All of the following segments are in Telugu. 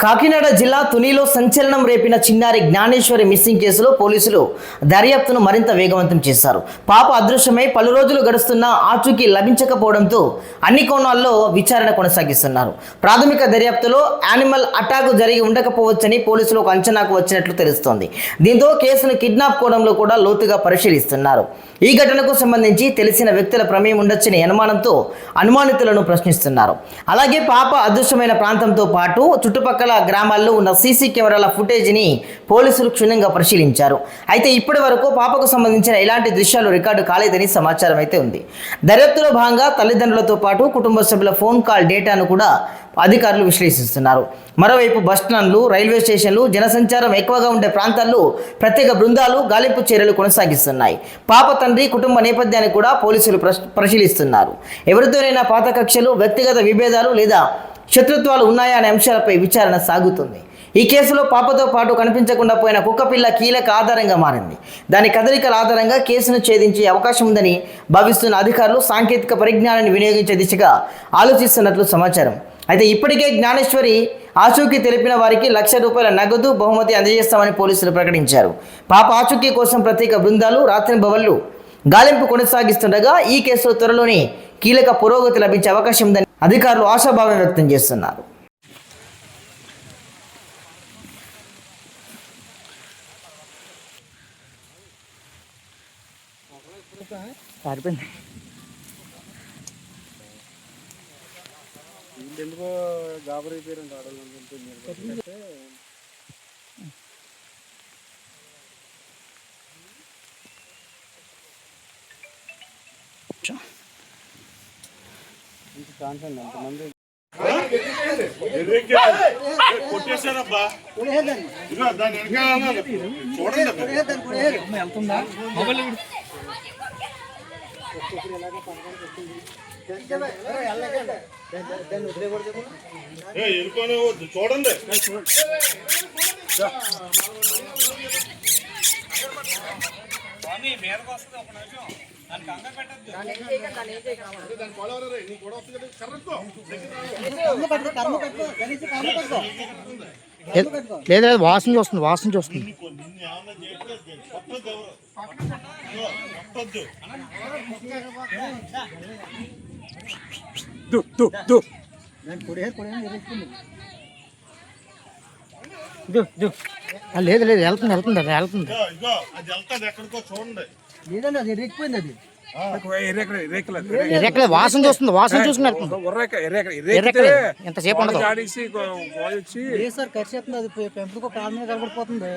కాకినాడ జిల్లా తునిలో సంచలనం రేపిన చిన్నారి జ్ఞానేశ్వరి మిస్సింగ్ కేసులో పోలీసులు దర్యాప్తును మరింత వేగవంతం చేశారు. పాప అదృశ్యమై పలు రోజులు గడుస్తున్నా ఆచూకీ లభించకపోవడంతో అన్ని కోణాల్లో విచారణ కొనసాగిస్తున్నారు. ప్రాథమిక దర్యాప్తులో యానిమల్ అటాక్ జరిగి ఉండకపోవచ్చని పోలీసులు ఒక అంచనాకు వచ్చినట్లు తెలుస్తోంది. దీంతో కేసును కిడ్నాప్ కోణంలో కూడా లోతుగా పరిశీలిస్తున్నారు. ఈ ఘటనకు సంబంధించి తెలిసిన వ్యక్తుల ప్రమేయం ఉండొచ్చని అనుమానంతో అనుమానితులను ప్రశ్నిస్తున్నారు. అలాగే పాప అదృశ్యమైన ప్రాంతంతో పాటు చుట్టుపక్కల గ్రామాల్లో ఉన్న సీసీ కెమెరాల ఫుటేజ్ని పోలీసులు క్షుణ్ణంగా పరిశీలించారు. అయితే ఇప్పటి వరకు పాపకు సంబంధించిన ఎలాంటి దృశ్యాలు రికార్డు కాలేదని సమాచారం అయితే ఉంది. దర్యాప్తులో భాగంగా తల్లిదండ్రులతో పాటు కుటుంబ సభ్యుల ఫోన్ కాల్ డేటాను కూడా అధికారులు విశ్లేషిస్తున్నారు. మరోవైపు బస్టాండ్లు, రైల్వే స్టేషన్లు, జనసంచారం ఎక్కువగా ఉండే ప్రాంతాల్లో ప్రత్యేక బృందాలు గాలింపు చర్యలు కొనసాగిస్తున్నాయి. పాప తండ్రి కుటుంబ నేపథ్యాన్ని కూడా పోలీసులు పరిశీలిస్తున్నారు. ఎవరితోనైనా పాత కక్షలు, వ్యక్తిగత విభేదాలు లేదా శత్రుత్వాలు ఉన్నాయా అనే అంశాలపై విచారణ సాగుతుంది. ఈ కేసులో పాపతో పాటు కనిపించకుండా పోయిన కుక్కపిల్ల కీలక ఆధారంగా మారింది. దాని కదలికల ఆధారంగా కేసును ఛేదించే అవకాశం ఉందని భావిస్తున్న అధికారులు సాంకేతిక పరిజ్ఞానాన్ని వినియోగించే దిశగా ఆలోచిస్తున్నట్లు సమాచారం. అయితే ఇప్పటికే జ్ఞానేశ్వరి ఆచూకీ తెలిపిన వారికి ₹1,00,000 నగదు బహుమతి అందజేస్తామని పోలీసులు ప్రకటించారు. పాప ఆచూకీ కోసం ప్రత్యేక బృందాలు రాత్రింబవళ్లు గాలింపు కొనసాగిస్తుండగా ఈ కేసులో త్వరలోనే కీలక పురోగతి లభించే అవకాశం ఉందని అధికారులు ఆశాభావం వ్యక్తం చేస్తున్నారు. ఎందుకో గాబరైపోయారండి ఆడవాళ్ళు. ఎంతమంది కొట్టేశారబ్బా. చూడండి వెళ్తుందా మొబైల్ వెళ్ళిపోయిన చూడండి. మీదకి వస్తుంది ఒక నిమిషం. దానికి అంగ పెట్టద్దు. లేదు లేదు వాసన చూస్తుంది, వాసన చూస్తుంది. లేదు లేదు వెళ్తుంది వెళ్తుంది అది వెళ్తుంది. ఎక్కడికో చూడండి. లేదండి అది ఎరిగిపోయింది. అది ఎర్రెక్కలేదు వాసన చూస్తుంది, వాసన చూసుకుని ఎంతసేపు ఉండదు. సార్ ఖర్చేస్తుంది. అది పెంపుకో కాళ్ళ మీద కనబడిపోతుంది.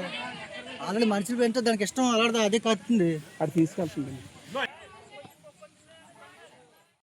ఆల్రెడీ మనుషులు పెంచితే దానికి ఇష్టం అలాంటి అదే కట్టుతుంది. అది తీసుకెళ్తుంది.